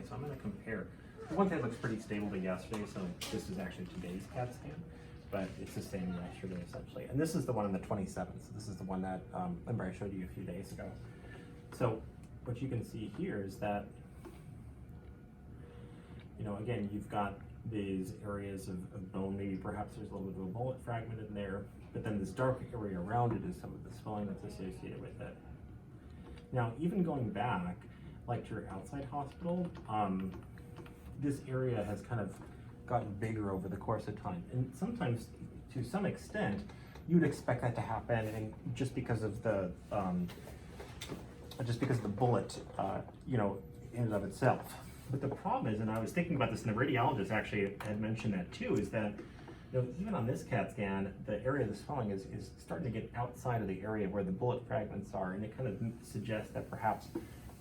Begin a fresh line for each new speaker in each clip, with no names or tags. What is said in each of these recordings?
So I'm going to compare. The one thing looks pretty stable to yesterday, so this is actually today's CAT scan, but it's the same yesterday essentially. And this is the one on the 27th. So this is the one that remember I showed you a few days ago. So what you can see here is that, again, you've got these areas of bone, maybe perhaps there's a little bit of a bullet fragment in there, but then this dark area around it is some of the swelling that's associated with it. Now, even going back, like to your outside hospital, this area has kind of gotten bigger over the course of time. And sometimes, to some extent, you'd expect that to happen, and just because of the bullet, in and of itself. But the problem is, and I was thinking about this, and the radiologist actually had mentioned that too, is that even on this CAT scan, the area of the swelling is starting to get outside of the area where the bullet fragments are, and it kind of suggests that perhaps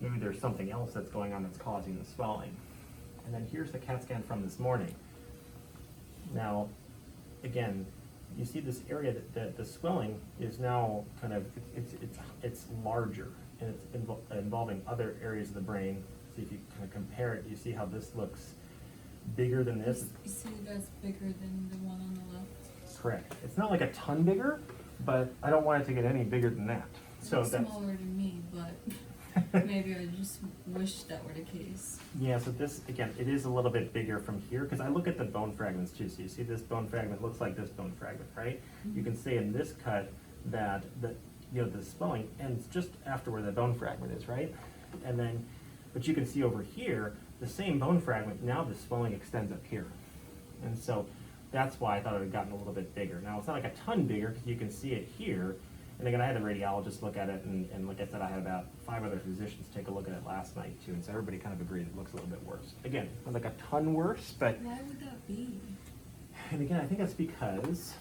maybe there's something else that's going on that's causing the swelling. And then here's the CAT scan from this morning. Now, again, you see this area that the swelling is now kind of, it's larger, and it's involving other areas of the brain. So if you kind of compare it, you see how this looks bigger than this.
You see that's bigger than the one on the left?
Correct. It's not like a ton bigger, but I don't want it to get any bigger than that. So
it's
that's
smaller than me, but maybe I just wish that were the case.
Yeah, so this, again, it is a little bit bigger from here, because I look at the bone fragments too. So you see this bone fragment looks like this bone fragment, right?
Mm-hmm.
You can see in this cut that the swelling ends just after where the bone fragment is, right? And then, but you can see over here, the same bone fragment, now the swelling extends up here. And so that's why I thought it had gotten a little bit bigger. Now, it's not like a ton bigger, because you can see it here. And again, I had the radiologist look at it, and like I said, I had about 5 other physicians take a look at it last night too, and so everybody kind of agreed it looks a little bit worse. Again, not like a ton worse, but...
Why would that be?
And again, I think that's because,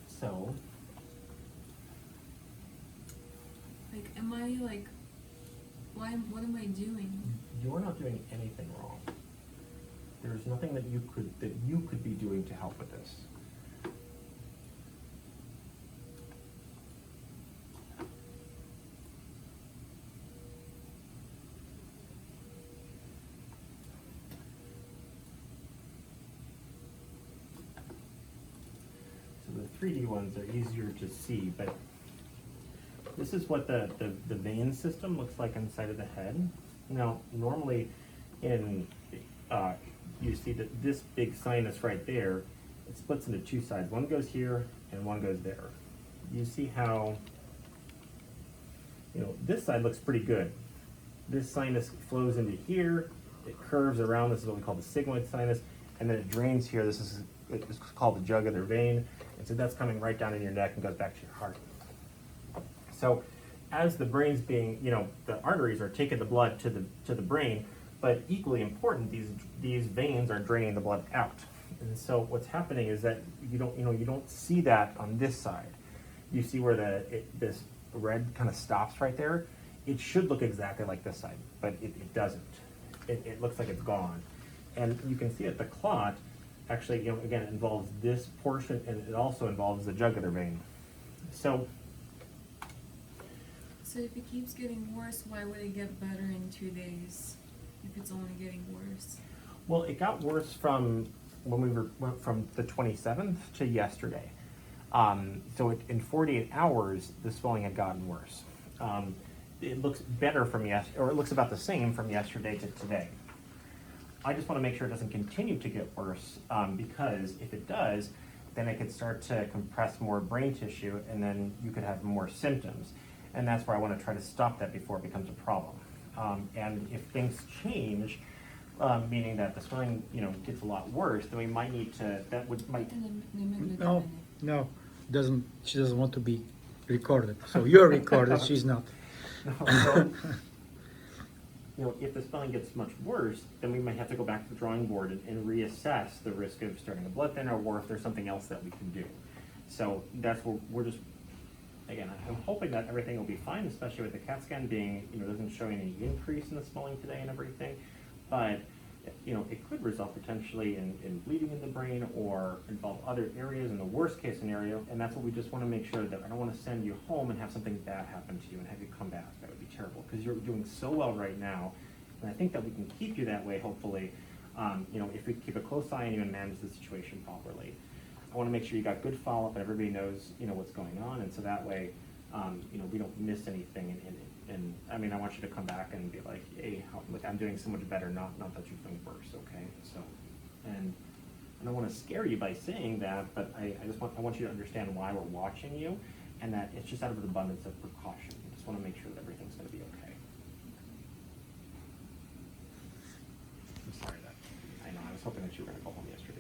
so...
Like, am I like, what am I doing?
You're not doing anything wrong. There's nothing that you could be doing to help with this. So the 3D ones are easier to see, but this is what the vein system looks like inside of the head. Now, normally you see that this big sinus right there, it splits into 2 sides. One goes here and one goes there. You see how, this side looks pretty good. This sinus flows into here, it curves around, this is what we call the sigmoid sinus, and then it drains here. It's called the jugular vein, and so that's coming right down in your neck and goes back to your heart. So as the brain's being, the arteries are taking the blood to the brain, but equally important, these veins are draining the blood out. And so what's happening is that you don't see that on this side. You see where this red kind of stops right there. It should look exactly like this side, but it doesn't. It looks like it's gone. And you can see that the clot actually, again, involves this portion, and it also involves the jugular vein. So
if it keeps getting worse, why would it get better in 2 days if it's only getting worse?
Well, it got worse from when we went from the 27th to yesterday. So in 48 hours, the swelling had gotten worse. It looks better from or it looks about the same from yesterday to today. I just want to make sure it doesn't continue to get worse, because if it does, then it could start to compress more brain tissue, and then you could have more symptoms. And that's where I want to try to stop that before it becomes a problem. And if things change, meaning that the swelling, gets a lot worse, then we might need to.
No, doesn't. She doesn't want to be recorded. So you're recorded. She's not.
No, so, if the swelling gets much worse, then we might have to go back to the drawing board and reassess the risk of starting a blood thinner, or if there's something else that we can do. So that's what we're just. Again, I'm hoping that everything will be fine, especially with the CAT scan being, doesn't show any increase in the swelling today and everything. But, it could result potentially in bleeding in the brain or involve other areas in the worst case scenario. And that's what we just want to make sure that I don't want to send you home and have something bad happen to you and have you come back. That would be terrible, because you're doing so well right now. And I think that we can keep you that way, hopefully, you know, if we keep a close eye on you and manage the situation properly. I want to make sure you got good follow-up and everybody knows, you know, what's going on, and so that way, you know, we don't miss anything. And I mean, I want you to come back and be like, hey, look, I'm doing so much better, not that you're doing worse, okay? So, and I don't want to scare you by saying that, but I want you to understand why we're watching you, and that it's just out of an abundance of precaution. I just want to make sure that everything's going to be okay. I'm sorry that, I know, I was hoping that you were going to go home yesterday.